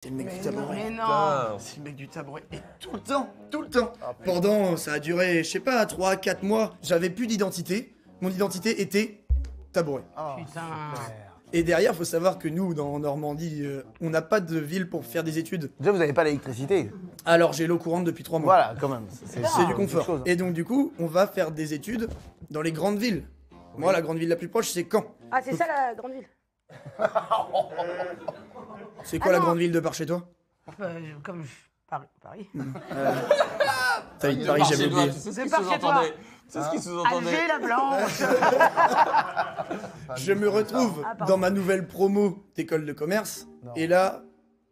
C'est le mec du tabouret. Mais non. C'est le mec du tabouret. Et tout le temps, tout le temps. Pendant, ça a duré, je sais pas, 3-4 mois, j'avais plus d'identité. Mon identité était tabouret. Putain. Et derrière, faut savoir que nous, dans Normandie, on n'a pas de ville pour faire des études. Déjà, vous n'avez pas l'électricité. Alors, j'ai l'eau courante depuis 3 mois. Voilà, quand même. C'est du confort. Et donc, du coup, on va faire des études dans les grandes villes. Moi, la grande ville la plus proche, c'est Caen. Ah, c'est ça la grande ville. C'est quoi la grande ville de par chez toi? Comme Paris. T'as dit Paris, j'avais oublié. C'est par chez toi. C'est ce qui sous-entendait. Alger la blanche. Je me retrouve dans ma nouvelle promo d'école de commerce. Et là,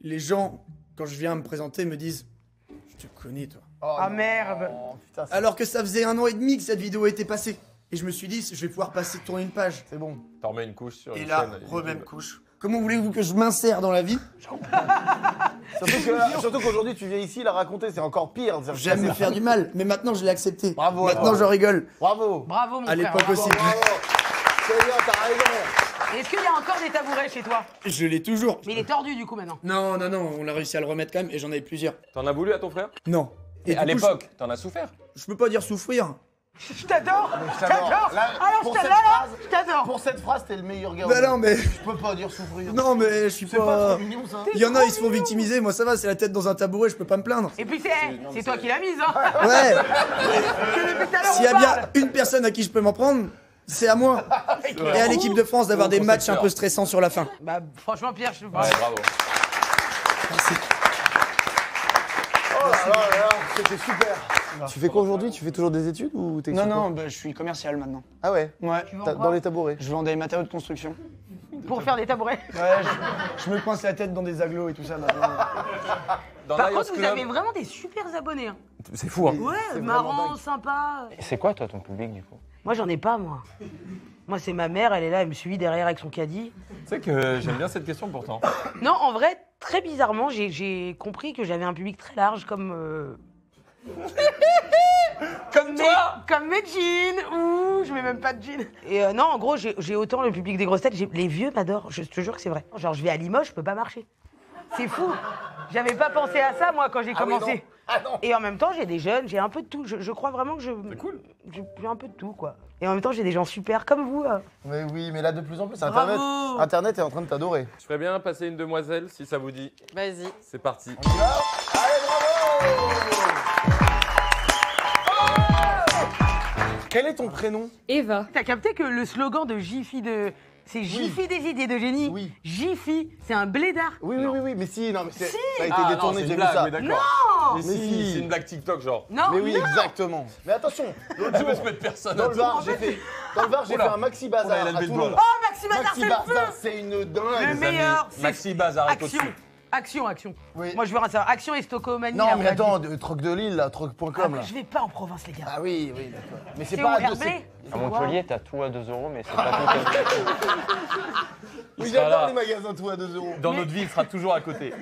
les gens, quand je viens me présenter, me disent « Je te connais, toi. » Ah merde. Putain, Alors que ça faisait 1 an et demi que cette vidéo était passée. Et je me suis dit, je vais pouvoir passer tourner une page. c'est bon. T'en remets une couche sur Et une là, chaîne. remets couche. Comment voulez-vous que je m'insère dans la vie? Surtout qu'aujourd'hui, tu viens ici la raconter, c'est encore pire. J'aime me faire du mal, mais maintenant je l'ai accepté. Bravo, Maintenant bravo. j'en rigole. Bravo. Bravo mon À frère. l'époque bravo. aussi. Bravo. C'est bien, t'as raison. Est-ce qu'il y a encore des tabourets chez toi? Je l'ai toujours. Mais il est tordu du coup maintenant. Non, non, non, on a réussi à le remettre quand même et j'en avais plusieurs. T'en as voulu à ton frère? Non. Et à du coup, l'époque, t'en as souffert? je peux pas dire souffrir. Je t'adore. Je t'adore. Là, Alors pour je cette t'adore. phrase- Je t'adore. Pour cette phrase, t'es le meilleur gars. Bah non, mais. Je peux pas dire souffrir. Non, mais je suis C'est pas pas. trop mignon, ça. Il y en a, ils se font victimiser. Moi, ça va, c'est la tête dans un tabouret, je peux pas me plaindre. Et puis c'est toi qui l'as mise hein. Ouais. Depuis tout à l'heure, S'il y a on bien parle. une personne à qui je peux m'en prendre, c'est à moi. Et à l'équipe de France d'avoir des matchs un peu stressants sur la fin. Bah franchement Pierre, je Ouais, bravo. Merci. Oh là là là, c'était super. Tu fais quoi aujourd'hui? Tu fais toujours des études ou t'es Non, non, bah, je suis commercial maintenant. Ah ouais. Ouais. Tu vends T'as- quoi Dans les tabourets. Je vends des matériaux de construction. Pour faire des tabourets. Ouais, je me coince la tête dans des agglos et tout ça maintenant. Dans Par Lions contre, vous Club- avez vraiment des super abonnés. Hein. C'est fou, hein. Ouais, c'est marrant, vraiment dingue. sympa. C'est quoi, toi, ton public, du coup? Moi, j'en ai pas, moi. Moi, c'est ma mère, elle est là, elle me suit derrière avec son caddie. Tu sais que j'aime bien cette question, pourtant. Non, en vrai, très bizarrement, j'ai compris que j'avais un public très large comme... Comme toi! Comme mes jeans. Ouh, je mets même pas de jeans. Et non, en gros, j'ai autant le public des grosses têtes. Les vieux m'adorent, je te jure que c'est vrai. Genre, je vais à Limoges, je peux pas marcher. C'est fou. J'avais pas pensé à ça, moi, quand j'ai commencé. non. Ah non. Et en même temps, j'ai des jeunes, j'ai un peu de tout. Je crois vraiment que C'est cool. j'ai un peu de tout, quoi. Et en même temps, j'ai des gens super comme vous. Mais oui, mais là de plus en plus, Bravo. Internet est en train de t'adorer. Je ferais bien passer une demoiselle, si ça vous dit. Vas-y. C'est parti. On y va? Allez, bravo! Quel est ton prénom? Eva. T'as capté que le slogan de Jiffy de... C'est Jiffy des idées de génie. Oui. Jiffy, c'est un blédard. Oui, oui, oui, oui, mais si, non, mais c'est- Si. ça a été Ah, non, détourné, c'est j'ai une vu blague, ça. mais d'accord. Non. Mais Mais si, si. c'est une blague TikTok, genre. Non, Mais oui, non. exactement. Mais attention, l'autre Je vais jour, se mettre personne dans à le tout. Var, j'ai Oula. fait un maxi Oula, bazar il a à levé le Toulon. doigt. Oh, Maxime Hazard, Maxi c'est le bazar, feu. c'est une Le dingue. meilleur, c'est Maxi Bazar est action. au-dessus. Action. Oui. Moi, je veux rien savoir. Action et Stockomanie. Non, là, mais on a attends, dit. troc de Lille, là, troc.com, là. Je vais pas en province, les gars. Ah oui, oui, d'accord. Mais c'est C'est pas où, à deux, Herblay? c'est- À Montpellier, t'as tout à 2 €, mais c'est pas tout. Oui, sera j'adore là. les magasins tout à 2 €. Dans notre vie, il sera toujours à côté.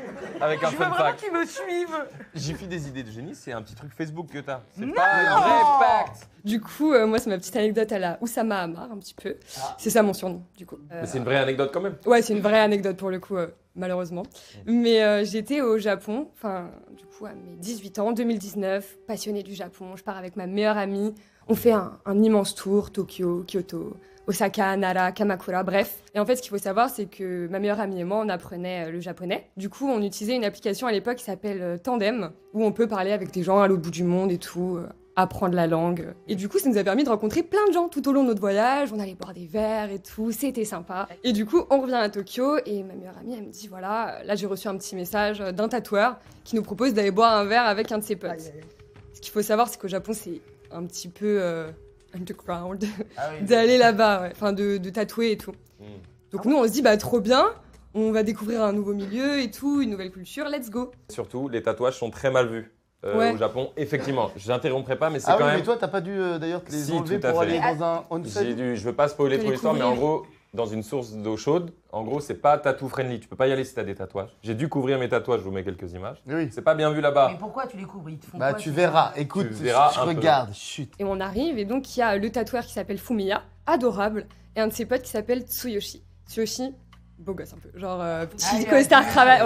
Avec un Je veux fun vraiment fact. qu'ils me suivent. Jiffy des idées de génie, c'est un petit truc Facebook que t'as. C'est Non. pas un vrai fact. Du coup, moi, c'est ma petite anecdote à la Oussama Hamar, un petit peu. C'est ça mon surnom, du coup. Mais c'est une vraie anecdote quand même. Ouais, c'est une vraie anecdote pour le coup, malheureusement. Mais j'étais au Japon, enfin, du coup, à mes 18 ans, 2019, passionnée du Japon. Je pars avec ma meilleure amie. On fait un immense tour, Tokyo, Kyoto, Osaka, Nara, Kamakura, bref. Et en fait, ce qu'il faut savoir, c'est que ma meilleure amie et moi, on apprenait le japonais. Du coup, on utilisait une application à l'époque qui s'appelle Tandem, où on peut parler avec des gens à l'autre bout du monde et tout, apprendre la langue. Et du coup, ça nous a permis de rencontrer plein de gens tout au long de notre voyage. On allait boire des verres et tout, c'était sympa. Et du coup, on revient à Tokyo et ma meilleure amie, elle me dit, voilà, là j'ai reçu un petit message d'un tatoueur qui nous propose d'aller boire un verre avec un de ses potes. Ce qu'il faut savoir, c'est qu'au Japon, c'est un petit peu underground Ah oui. d'aller là-bas, ouais. Enfin de tatouer et tout. Donc nous, on se dit, bah trop bien, on va découvrir un nouveau milieu et tout, une nouvelle culture, let's go. Surtout, les tatouages sont très mal vus Ouais. au Japon. Effectivement, je n'interromprai pas, mais c'est Ah quand oui, même. mais toi, t'as pas dû d'ailleurs te les Si, enlever tout à pour fait. aller dans un J'ai onsen? dû, je veux pas spoiler Faut toute l'histoire, mais en découvrir. gros, dans une source d'eau chaude, en gros, c'est pas tattoo friendly. Tu peux pas y aller si t'as des tatouages. J'ai dû couvrir mes tatouages, je vous mets quelques images. Oui. C'est pas bien vu là-bas. Mais pourquoi tu les couvres? Ils te font Bah, quoi, tu ces verras. gens? Écoute, Tu verras je un peu. regarde. Chut. Et on arrive, et donc il y a le tatoueur qui s'appelle Fumiya, adorable, et un de ses potes qui s'appelle Tsuyoshi. Tsuyoshi, beau gosse un peu, genre petit Allez, costard cravate.